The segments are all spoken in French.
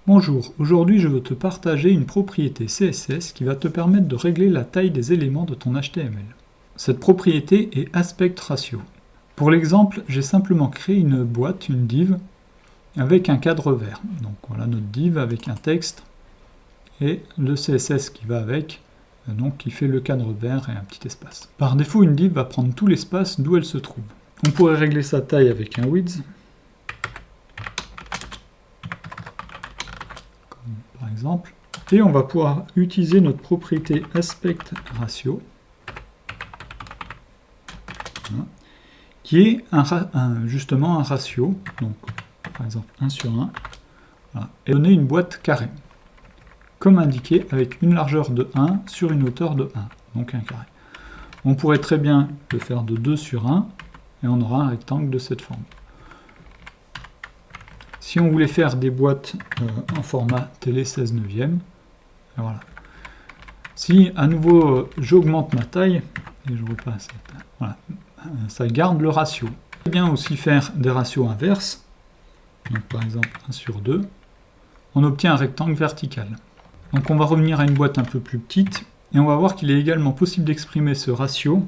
Bonjour, aujourd'hui je veux te partager une propriété CSS qui va te permettre de régler la taille des éléments de ton HTML. Cette propriété est Aspect Ratio. Pour l'exemple, j'ai simplement créé une boîte, une div, avec un cadre vert. Donc voilà notre div avec un texte et le CSS qui va avec, donc qui fait le cadre vert et un petit espace. Par défaut, une div va prendre tout l'espace d'où elle se trouve. On pourrait régler sa taille avec un width, par exemple, et on va pouvoir utiliser notre propriété Aspect Ratio, voilà, qui est justement un ratio, donc par exemple 1 sur 1, voilà, et donner une boîte carrée, comme indiqué avec une largeur de 1 sur une hauteur de 1, donc un carré. On pourrait très bien le faire de 2 sur 1, et on aura un rectangle de cette forme. Si on voulait faire des boîtes en format télé 16 neuvième, voilà. Si à nouveau j'augmente ma taille, et je repasse, voilà, ça garde le ratio. On peut bien aussi faire des ratios inverses, donc par exemple 1 sur 2, on obtient un rectangle vertical. Donc on va revenir à une boîte un peu plus petite, et on va voir qu'il est également possible d'exprimer ce ratio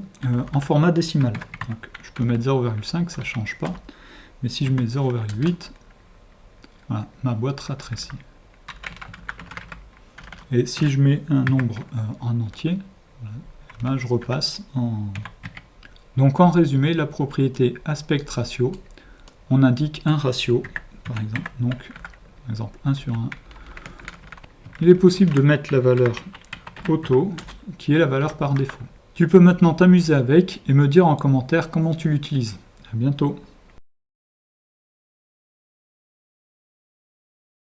en format décimal. Donc je peux mettre 0,5, ça ne change pas, mais si je mets 0,8, voilà, ma boîte rétrécit. Et si je mets un nombre en entier, voilà, ben je repasse en... Donc en résumé, la propriété Aspect Ratio, on indique un ratio, par exemple, donc par exemple 1 sur 1. Il est possible de mettre la valeur auto, qui est la valeur par défaut. Tu peux maintenant t'amuser avec et me dire en commentaire comment tu l'utilises. À bientôt.